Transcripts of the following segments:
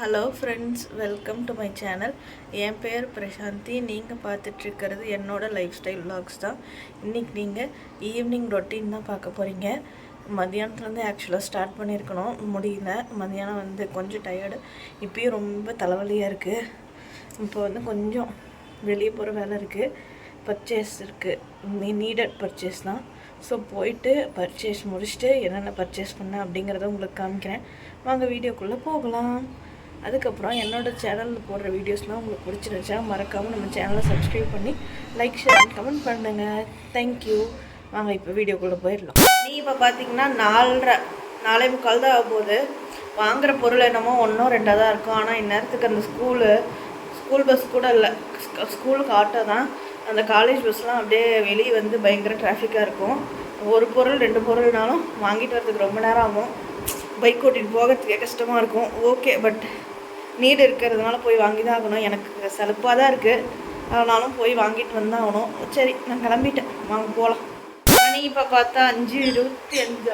Hello friends, welcome to my channel. என் பேர் பிரசாந்தி. நீங்கள் பார்த்துட்ருக்கிறது என்னோடய லைஃப் ஸ்டைல் விலாக்ஸ் தான். இன்றைக்கி நீங்கள் ஈவினிங் ரொட்டீன் தான் பார்க்க போகிறீங்க. மதியானத்துலேருந்து ஆக்சுவலாக ஸ்டார்ட் பண்ணியிருக்கணும், முடியல. மதியானம் கொஞ்சம் டயர்டு, இப்போயும் ரொம்ப தலைவலியாக இருக்குது. இப்போ கொஞ்சம் வெளியே போகிற வேலை இருக்குது, பர்ச்சேஸ் இருக்குது, நீடட் பர்ச்சேஸ் தான். ஸோ போயிட்டு பர்ச்சேஸ் முடிச்சுட்டு என்னென்ன பர்ச்சேஸ் பண்ணேன் அப்படிங்கிறத உங்களுக்கு காமிக்கிறேன். வாங்க வீடியோக்குள்ளே போகலாம். அதுக்கப்புறம் என்னோடய சேனலில் போடுற வீடியோஸ்லாம் உங்களுக்கு பிடிச்சிருந்துச்சா மறக்காமல் நம்ம சேனலை சப்ஸ்கிரைப் பண்ணி லைக் ஷேர் அண்ட் கமெண்ட் பண்ணுங்கள். தேங்க்யூ. வாங்க இப்போ வீடியோக்குள்ளே போயிடலாம். நீ இப்போ பார்த்தீங்கன்னா 4:45 தான் ஆகும்போது. வாங்குகிற பொருள் என்னமோ 1-2 தான் இருக்கும். ஆனால் இந்நேரத்துக்கு அந்த ஸ்கூல் பஸ் கூட இல்லை, ஸ்கூலுக்கு ஆட்டோ தான். அந்த காலேஜ் பஸ்லாம் அப்படியே வெளியே பயங்கர டிராஃபிக்காக இருக்கும். ஒரு பொருள் 2 பொருள்னாலும் வாங்கிட்டு வரதுக்கு ரொம்ப நேரம் ஆகும். பைக் ஓட்டிகிட்டு போகிறதுக்கே கஷ்டமாக இருக்கும். ஓகே, பட் நீடு இருக்கிறதுனால போய் வாங்கி தான் ஆகணும். எனக்கு சலுப்பாக தான் இருக்குது, அதனாலும் போய் வாங்கிட்டு வந்தாகணும். சரி, நான் கிளம்பிட்டேன், வாங்க போகலாம். மணி இப்போ பார்த்தா 5:25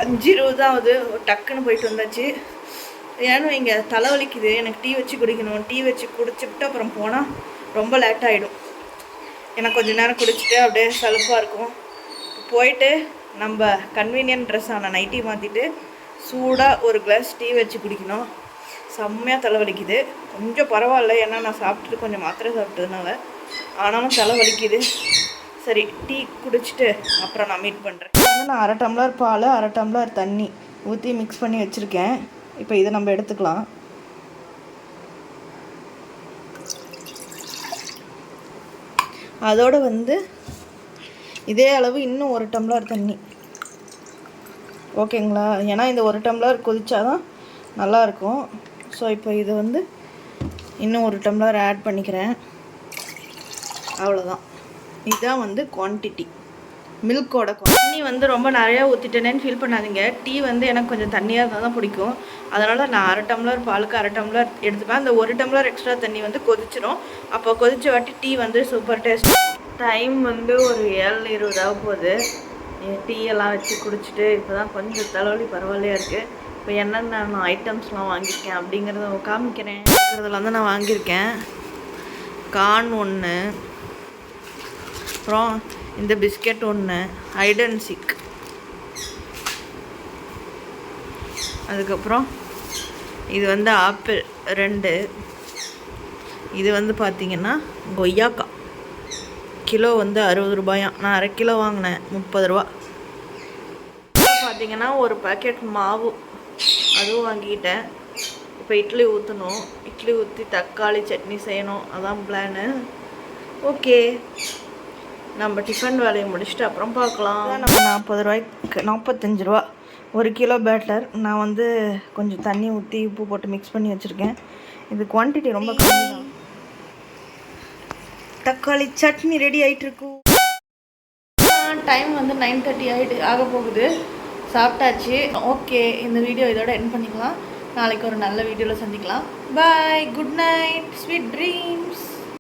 5:20 ஆகுது. டக்குன்னு போயிட்டு வந்தாச்சு. ஏன்னு இங்கே தலைவலிக்குது, எனக்கு டீ வச்சு குடிக்கணும். டீ வச்சு குடிச்சுட்டு அப்புறம் போனால் ரொம்ப லேட் ஆகிடும். எனக்கு கொஞ்சம் நேரம் குடிச்சிட்டு அப்படியே சலுப்பாக இருக்கும். போயிட்டு நம்ம கன்வீனியன்ட் ட்ரெஸ்ஸான நைட்டி மாற்றிட்டு சூடாக ஒரு கிளாஸ் டீ வச்சு குடிக்கணும். செம்மையாக தலைவலிக்குது. கொஞ்சம் பரவாயில்ல, ஏன்னா நான் சாப்பிட்டுட்டு கொஞ்சம் மாத்திரை சாப்பிட்டதுனால. ஆனாலும் தலைவலிக்குது. சரி, டீ குடிச்சிட்டு அப்புறம் நான் மீட் பண்ணுறேன். நான் 1/2 டம்ளர் பால், 1/2 டம்ளர் தண்ணி ஊற்றி மிக்ஸ் பண்ணி வச்சுருக்கேன். இப்போ இதை நம்ம எடுத்துக்கலாம். அதோடு இதே அளவு இன்னும் 1 டம்ளர் தண்ணி, ஓகேங்களா? ஏன்னா இந்த 1 டம்ளர் கொதிச்சாதான் நல்லாயிருக்கும். ஸோ இப்போ இது இன்னும் 1 டம்ளர் ஆட் பண்ணிக்கிறேன். அவ்வளோதான். இதுதான் குவான்டிட்டி, மில்கோட தண்ணி ரொம்ப நிறையா ஊற்றிட்டேனேன்னு ஃபீல் பண்ணாதீங்க. டீ எனக்கு கொஞ்சம் தண்ணியாக இருந்தால் தான் பிடிக்கும். அதனால் நான் 1/2 டம்ளர் பாலுக்கு 1/2 டம்ளர் எடுத்துப்பேன். அந்த 1 டம்ளர் எக்ஸ்ட்ரா தண்ணி கொதிச்சிடும். அப்போ கொதிச்ச வாட்டி டீ சூப்பர் டேஸ்ட். டைம் ஒரு 7:20 ஆக போகுது. டீ எல்லாம் வச்சு குடிச்சிட்டு இப்போ தான் கொஞ்சம் தலைவலி பரவாயில்லையாக இருக்குது. இப்போ என்னென்ன நான் ஐட்டம்ஸ்லாம் வாங்கியிருக்கேன் அப்படிங்கிறத காமிக்கிறேன். இருக்கிறதுல நான் வாங்கியிருக்கேன் கார்ன் 1, அப்புறம் இந்த பிஸ்கெட் 1, ஹைட் அண்ட் சீக், அதுக்கப்புறம் இது ஆப்பிள் 2, இது பார்த்திங்கன்னா கொய்யாக்கா கிலோ 60 ரூபாயாம். நான் 1/2 கிலோ வாங்கினேன், 30 ரூபா. பார்த்திங்கன்னா ஒரு பேக்கெட் மாவு, அதுவும் வாங்கிக்கிட்டேன். இப்போ இட்லி ஊற்றணும். இட்லி ஊற்றி தக்காளி சட்னி செய்யணும், அதான் பிளானு. ஓகே, நம்ம டிஃபன் வேலையை முடிச்சுட்டு அப்புறம் பார்க்கலாம். நம்ம 40 ரூபாய்க்கு 45 ரூபா 1 கிலோ பேட்டர். நான் கொஞ்சம் தண்ணி ஊற்றி உப்பு போட்டு மிக்ஸ் பண்ணி வச்சுருக்கேன். இது குவான்டிட்டி ரொம்ப கம்மி தான். தக்காளி சட்னி ரெடி ஆகிட்டுருக்கு. டைம் 9:30 ஆக போகுது. சாப்பிட்டாச்சு. ஓகே, இந்த வீடியோ இதோட எண்ட் பண்ணிக்கலாம். நாளைக்கு ஒரு நல்ல வீடியோவில் சந்திக்கலாம். பாய், குட் நைட், ஸ்வீட் ட்ரீம்ஸ்.